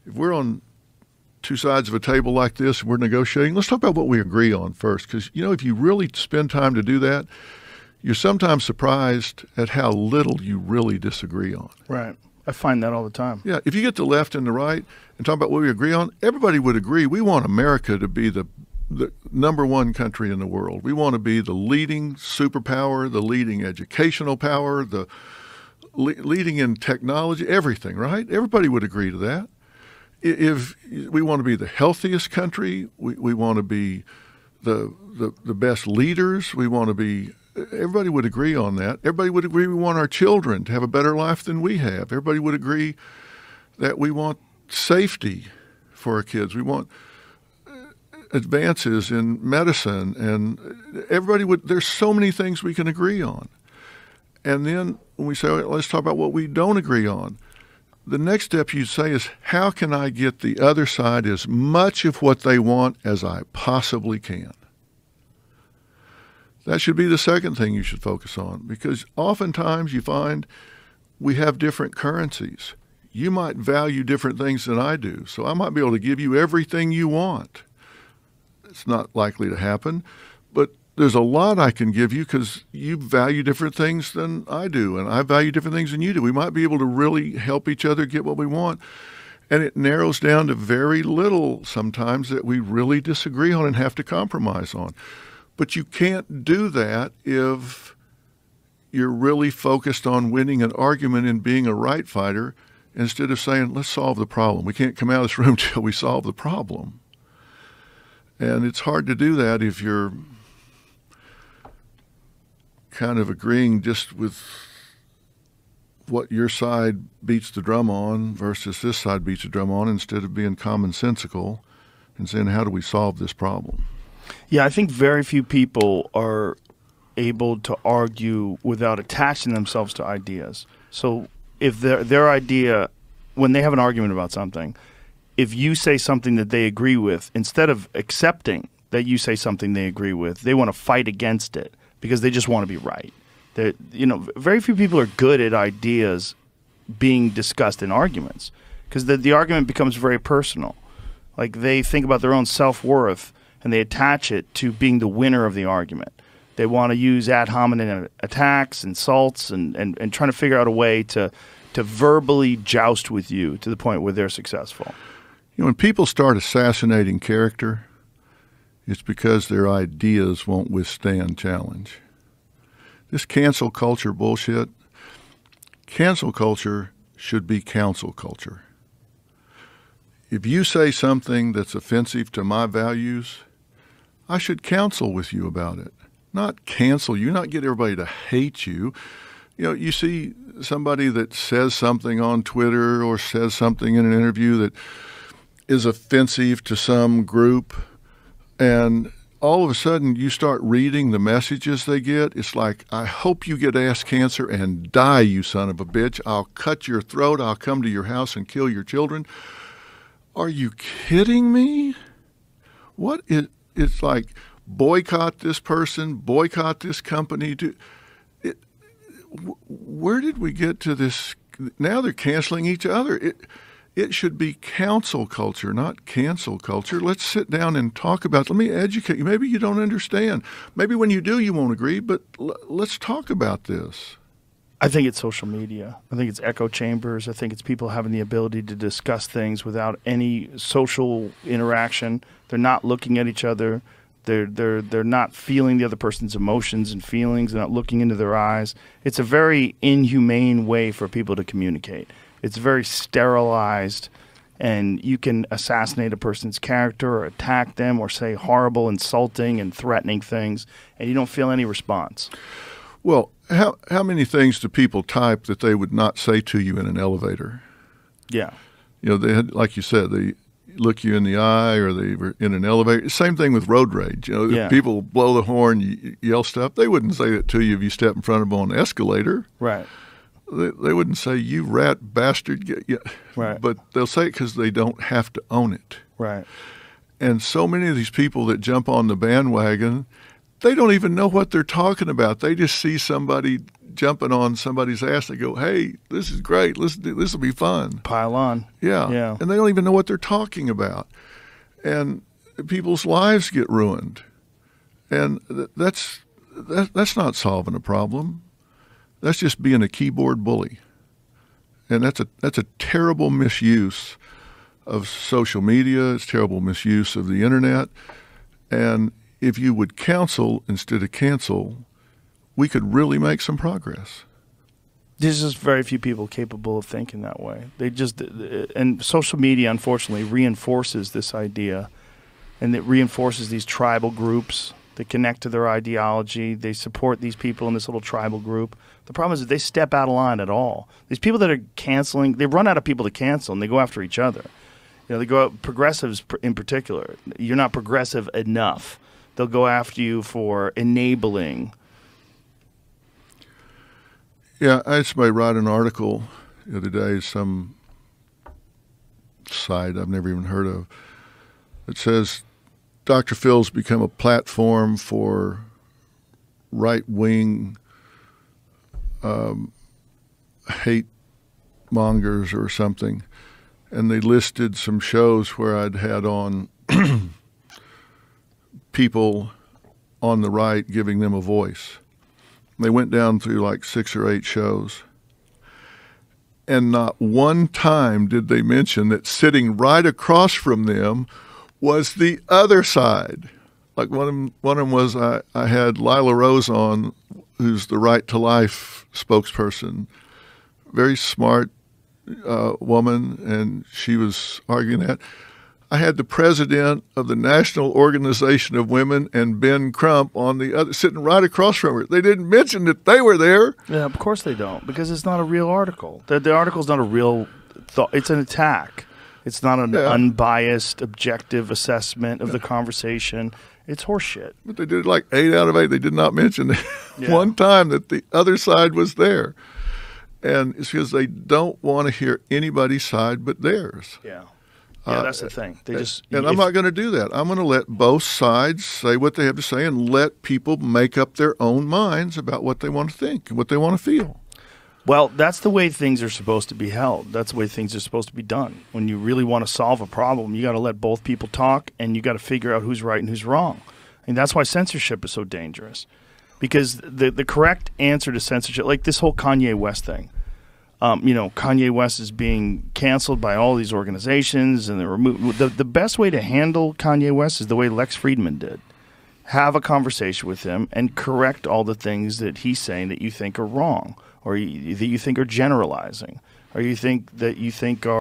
if we're on two sides of a table like this and we're negotiating, let's talk about what we agree on first. Because, if you really spend time to do that, you're sometimes surprised at how little you really disagree on. Right. I find that all the time. Yeah. If you get the left and the right and talk about what we agree on, everybody would agree we want America to be the number one country in the world. We want to be the leading superpower, the leading educational power, the leading in technology, everything, right? Everybody would agree to that. If we want to be the healthiest country, we want to be the best leaders, we want to be, everybody would agree on that. Everybody would agree we want our children to have a better life than we have. Everybody would agree that we want safety for our kids. We want advances in medicine, and there's so many things we can agree on. And then when we say, all right, let's talk about what we don't agree on, the next step you say is, how can I get the other side as much of what they want as I possibly can? That should be the second thing you should focus on, because oftentimes you find we have different currencies. You might value different things than I do, so I might be able to give you everything you want. It's not likely to happen, but there's a lot I can give you because you value different things than I do, and I value different things than you do. We might be able to really help each other get what we want, and it narrows down to very little sometimes that we really disagree on and have to compromise on. But you can't do that if you're really focused on winning an argument and being a right fighter instead of saying, let's solve the problem. We can't come out of this room till we solve the problem. And it's hard to do that if you're kind of agreeing just with what your side beats the drum on versus this side beats the drum on, instead of being commonsensical and saying, how do we solve this problem? Yeah, I think very few people are able to argue without attaching themselves to ideas. So if their idea, when they have an argument about something, if you say something that they agree with, instead of accepting that you say something they agree with, they want to fight against it because they just want to be right. Very few people are good at ideas being discussed in arguments because the argument becomes very personal. Like, they think about their own self-worth and they attach it to being the winner of the argument. They want to use ad hominem attacks, insults, and trying to figure out a way to verbally joust with you to the point where they're successful. When people start assassinating character, it's because their ideas won't withstand challenge. This cancel culture bullshit, cancel culture should be counsel culture. If you say something that's offensive to my values, I should counsel with you about it, not cancel you, not get everybody to hate you. You see somebody that says something on Twitter or says something in an interview that is offensive to some group, and all of a sudden you start reading the messages they get. It's like, I hope you get ass cancer and die, you son of a bitch. I'll cut your throat. I'll come to your house and kill your children. Are you kidding me? It's like, boycott this person, boycott this company. Where did we get to this? Now they're canceling each other. It should be counsel culture, not cancel culture. Let's sit down and talk about it. Let me educate you. Maybe you don't understand. Maybe when you do, you won't agree, but let's talk about this. I think it's social media. I think it's echo chambers. I think it's people having the ability to discuss things without any social interaction. They're not looking at each other. They're not feeling the other person's emotions and feelings. They're not looking into their eyes. It's a very inhumane way for people to communicate. It's very sterilized, and you can assassinate a person's character or attack them or say horrible, insulting, and threatening things, and you don't feel any response. Well, how many things do people type that they would not say to you in an elevator? Yeah. They had, like you said, they look you in the eye, or they were in an elevator. Same thing with road rage. Yeah. People blow the horn, yell stuff. They wouldn't say that to you if you step in front of them on an escalator. Right. They wouldn't say, you rat bastard. Right. But they'll say it because they don't have to own it. Right. And so many of these people that jump on the bandwagon, they don't even know what they're talking about. They just see somebody jumping on somebody's ass. They go, "Hey, this is great. This will be fun." Pile on. Yeah. Yeah. And they don't even know what they're talking about. And people's lives get ruined. And that's not solving a problem. That's just being a keyboard bully. And that's a terrible misuse of social media. It's terrible misuse of the internet. And if you would counsel instead of cancel, we could really make some progress. There's just very few people capable of thinking that way. And social media, unfortunately, reinforces this idea, and it reinforces these tribal groups that connect to their ideology. They support these people in this little tribal group. The problem is that they step out of line at all. These people that are canceling, they run out of people to cancel, and they go after each other. They go out, progressives in particular. You're not progressive enough. They'll go after you for enabling. Yeah, I had somebody write an article the other day, some site I've never even heard of, that says Dr. Phil's become a platform for right-wing hate mongers or something. And they listed some shows where I'd had on people on the right giving them a voice. They went down through like 6 or 8 shows. And not one time did they mention that sitting right across from them was the other side. Like one of them was I had Lila Rose on, who's the Right to Life spokesperson. Very smart woman, and she was arguing that. I had the president of the National Organization of Women and Ben Crump on the other, sitting right across from her. They didn't mention that they were there. Yeah, of course they don't, because it's not a real article. The article's not a real thought. It's an attack. It's not an unbiased, objective assessment of the conversation. It's horseshit. But they did like 8 out of 8. They did not mention one time that the other side was there. And it's because they don't want to hear anybody's side but theirs. Yeah. Yeah, that's the thing. They just I'm not going to do that. I'm going to let both sides say what they have to say and let people make up their own minds about what they want to think and what they want to feel. Well, that's the way things are supposed to be held. That's the way things are supposed to be done. When you really want to solve a problem, you got to let both people talk, and you got to figure out who's right and who's wrong. And that's why censorship is so dangerous. Because the correct answer to censorship, like this whole Kanye West thing, Kanye West is being canceled by all these organizations, and the best way to handle Kanye West is the way Lex Friedman did. Have a conversation with him and correct all the things that he's saying that you think are wrong, or that you think are generalizing, or that you think are